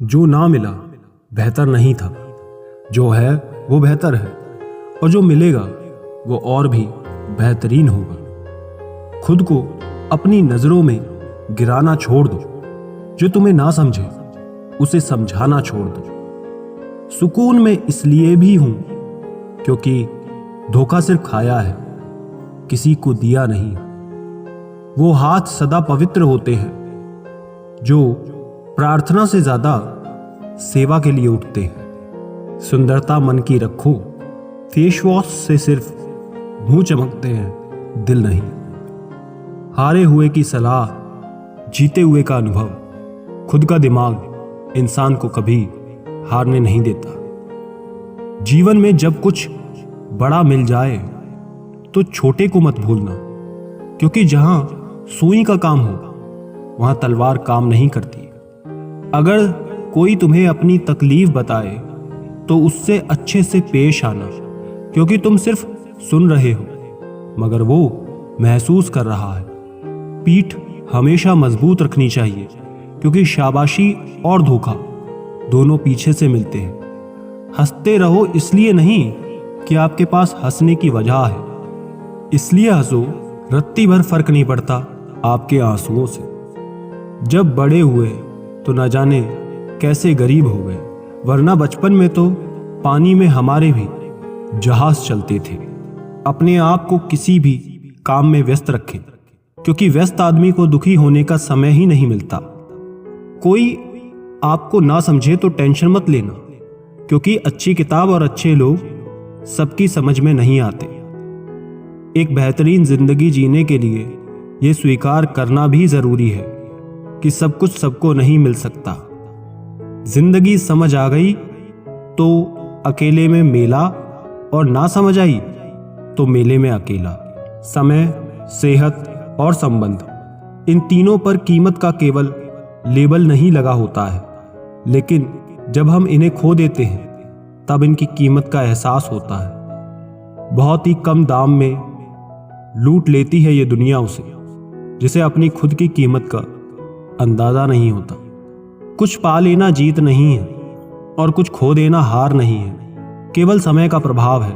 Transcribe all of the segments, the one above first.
जो ना मिला बेहतर नहीं था, जो है वो बेहतर है, और जो मिलेगा वो और भी बेहतरीन होगा। खुद को अपनी नजरों में गिराना छोड़ दो। जो तुम्हें ना समझे उसे समझाना छोड़ दो। सुकून में इसलिए भी हूं क्योंकि धोखा सिर्फ खाया है, किसी को दिया नहीं। वो हाथ सदा पवित्र होते हैं जो प्रार्थना से ज्यादा सेवा के लिए उठते हैं। सुंदरता मन की रखो, फेस वॉश से सिर्फ मुंह चमकते हैं, दिल नहीं। हारे हुए की सलाह, जीते हुए का अनुभव। खुद का दिमाग इंसान को कभी हारने नहीं देता। जीवन में जब कुछ बड़ा मिल जाए तो छोटे को मत भूलना, क्योंकि जहां सुई का काम हो वहां तलवार काम नहीं करती। अगर कोई तुम्हें अपनी तकलीफ बताए तो उससे अच्छे से पेश आना, क्योंकि तुम सिर्फ सुन रहे हो मगर वो महसूस कर रहा है। पीठ हमेशा मजबूत रखनी चाहिए, क्योंकि शाबाशी और धोखा दोनों पीछे से मिलते हैं। हंसते रहो इसलिए नहीं कि आपके पास हंसने की वजह है, इसलिए हंसो रत्ती भर फर्क नहीं पड़ता आपके आंसुओं से। जब बड़े हुए तो न जाने कैसे गरीब हो गए, वरना बचपन में तो पानी में हमारे भी जहाज चलते थे। अपने आप को किसी भी काम में व्यस्त रखें, क्योंकि व्यस्त आदमी को दुखी होने का समय ही नहीं मिलता। कोई आपको ना समझे तो टेंशन मत लेना, क्योंकि अच्छी किताब और अच्छे लोग सबकी समझ में नहीं आते। एक बेहतरीन जिंदगी जीने के लिए यह स्वीकार करना भी जरूरी है कि सब कुछ सबको नहीं मिल सकता। जिंदगी समझ आ गई तो अकेले में मेला, और ना समझ आई तो मेले में अकेला। समय, सेहत और संबंध, इन तीनों पर कीमत का केवल लेबल नहीं लगा होता है, लेकिन जब हम इन्हें खो देते हैं तब इनकी कीमत का एहसास होता है। बहुत ही कम दाम में लूट लेती है ये दुनिया उसे, जिसे अपनी खुद की कीमत का अंदाजा नहीं होता। कुछ पा लेना जीत नहीं है और कुछ खो देना हार नहीं है, केवल समय का प्रभाव है,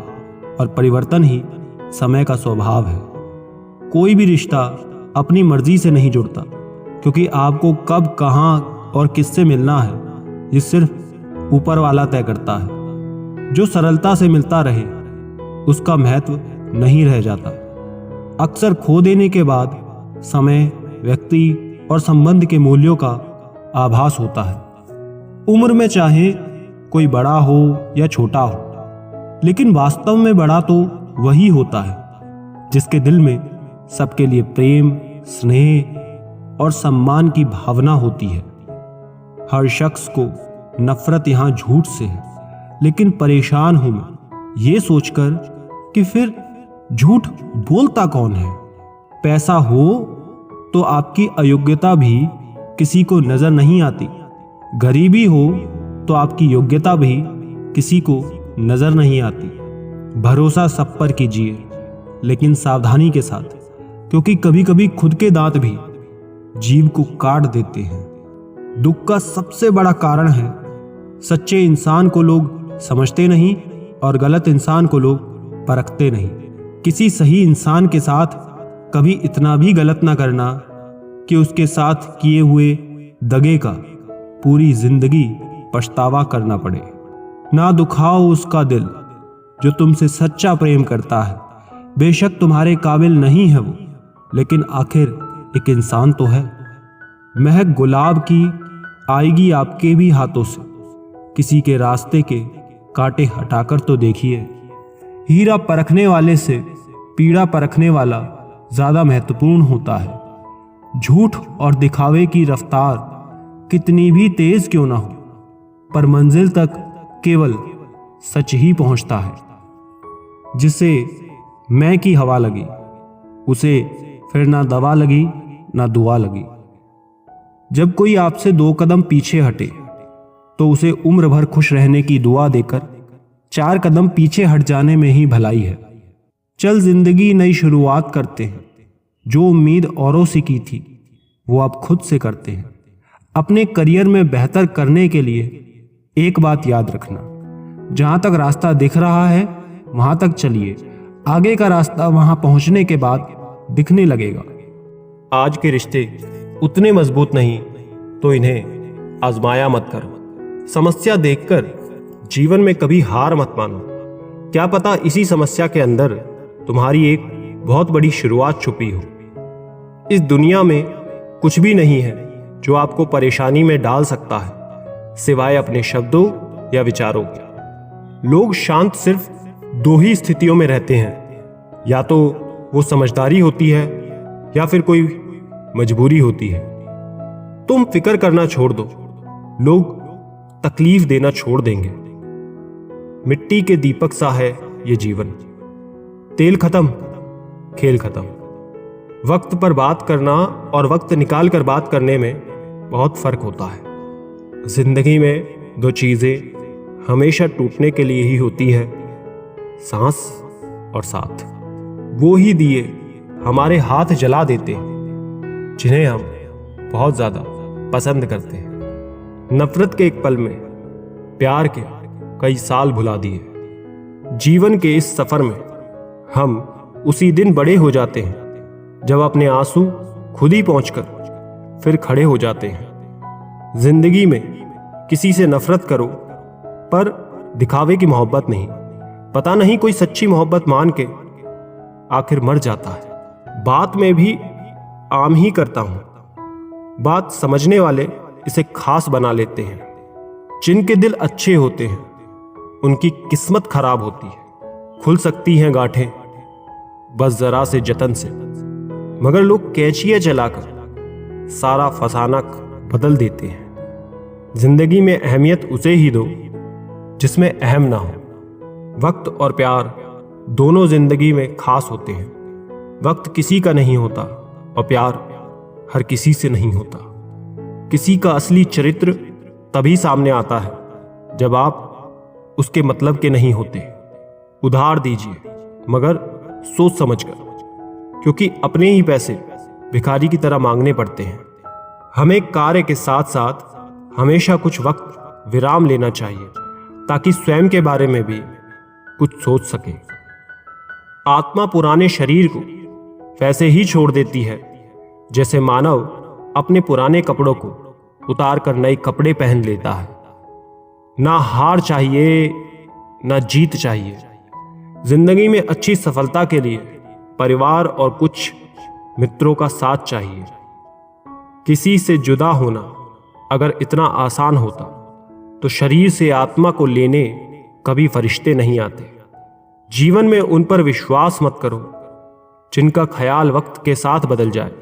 और परिवर्तन ही समय का स्वभाव है। कोई भी रिश्ता अपनी मर्जी से नहीं जुड़ता, क्योंकि आपको कब, कहां और किससे मिलना है ये सिर्फ ऊपर वाला तय करता है। जो सरलता से मिलता रहे उसका महत्व नहीं रह जाता। अक्सर खो देने के बाद समय, व्यक्ति और संबंध के मूल्यों का आभास होता है। उम्र में चाहे कोई बड़ा हो या छोटा हो, लेकिन वास्तव में बड़ा तो वही होता है जिसके दिल में सबके लिए प्रेम, स्नेह और सम्मान की भावना होती है। हर शख्स को नफरत यहां झूठ से है, लेकिन परेशान हूं मैं ये सोचकर कि फिर झूठ बोलता कौन है। पैसा हो तो आपकी अयोग्यता भी किसी को नजर नहीं आती। गरीबी हो तो आपकी योग्यता भी किसी को नजर नहीं आती। भरोसा सब पर कीजिए, लेकिन सावधानी के साथ, क्योंकि कभी कभी खुद के दांत भी जीभ को काट देते हैं। दुख का सबसे बड़ा कारण है सच्चे इंसान को लोग समझते नहीं और गलत इंसान को लोग परखते नहीं। किसी सही इंसान के साथ कभी इतना भी गलत ना करना कि उसके साथ किए हुए दगे का पूरी जिंदगी पछतावा करना पड़े। ना दुखाओ उसका दिल जो तुमसे सच्चा प्रेम करता है। बेशक तुम्हारे काबिल नहीं है वो, लेकिन आखिर एक इंसान तो है। महक गुलाब की आएगी आपके भी हाथों से, किसी के रास्ते के कांटे हटाकर तो देखिए। हीरा परखने वाले से पीड़ा परखने वाला ज्यादा महत्वपूर्ण होता है। झूठ और दिखावे की रफ्तार कितनी भी तेज क्यों ना हो, पर मंजिल तक केवल सच ही पहुंचता है। जिसे मैं की हवा लगी उसे फिर ना दवा लगी ना दुआ लगी। जब कोई आपसे 2 कदम पीछे हटे तो उसे उम्र भर खुश रहने की दुआ देकर 4 कदम पीछे हट जाने में ही भलाई है। चल जिंदगी नई शुरुआत करते हैं। जो उम्मीद औरों से की थी वो आप खुद से करते हैं। अपने करियर में बेहतर करने के लिए एक बात याद रखना, जहां तक रास्ता दिख रहा है वहां तक चलिए, आगे का रास्ता वहां पहुंचने के बाद दिखने लगेगा। आज के रिश्ते उतने मजबूत नहीं तो इन्हें आजमाया मत करो। समस्या देखकर जीवन में कभी हार मत मानो। क्या पता इसी समस्या के अंदर तुम्हारी एक बहुत बड़ी शुरुआत छुपी हो। इस दुनिया में कुछ भी नहीं है जो आपको परेशानी में डाल सकता है सिवाय अपने शब्दों या विचारों के। लोग शांत सिर्फ दो ही स्थितियों में रहते हैं, या तो वो समझदारी होती है या फिर कोई मजबूरी होती है। तुम फिक्र करना छोड़ दो, लोग तकलीफ देना छोड़ देंगे। मिट्टी के दीपक सा है ये जीवन, तेल खत्म खेल खत्म। वक्त पर बात करना और वक्त निकाल कर बात करने में बहुत फर्क होता है। जिंदगी में दो चीजें हमेशा टूटने के लिए ही होती है, सांस और साथ। वो ही दिए हमारे हाथ जला देते हैं जिन्हें हम बहुत ज्यादा पसंद करते हैं। नफरत के एक पल में प्यार के कई साल भुला दिए। जीवन के इस सफर में हम उसी दिन बड़े हो जाते हैं जब अपने आंसू खुद ही पहुंचकर फिर खड़े हो जाते हैं। जिंदगी में किसी से नफरत करो पर दिखावे की मोहब्बत नहीं। पता नहीं कोई सच्ची मोहब्बत मान के आखिर मर जाता है। बात में भी आम ही करता हूं, बात समझने वाले इसे खास बना लेते हैं। जिनके दिल अच्छे होते हैं उनकी किस्मत खराब होती है। खुल सकती हैं गांठें बस जरा से जतन से, मगर लोग कैंचियां चलाकर सारा फसाना बदल देते हैं। जिंदगी में अहमियत उसे ही दो जिसमें अहम ना हो। वक्त और प्यार दोनों जिंदगी में खास होते हैं। वक्त किसी का नहीं होता और प्यार हर किसी से नहीं होता। किसी का असली चरित्र तभी सामने आता है जब आप उसके मतलब के नहीं होते। उधार दीजिए मगर सोच समझकर, क्योंकि अपने ही पैसे भिखारी की तरह मांगने पड़ते हैं। हमें कार्य के साथ साथ हमेशा कुछ वक्त विराम लेना चाहिए ताकि स्वयं के बारे में भी कुछ सोच सके। आत्मा पुराने शरीर को वैसे ही छोड़ देती है जैसे मानव अपने पुराने कपड़ों को उतार कर नए कपड़े पहन लेता है। ना हार चाहिए ना जीत चाहिए। जिंदगी में अच्छी सफलता के लिए परिवार और कुछ मित्रों का साथ चाहिए। किसी से जुदा होना अगर इतना आसान होता तो शरीर से आत्मा को लेने कभी फरिश्ते नहीं आते। जीवन में उन पर विश्वास मत करो जिनका ख्याल वक्त के साथ बदल जाए।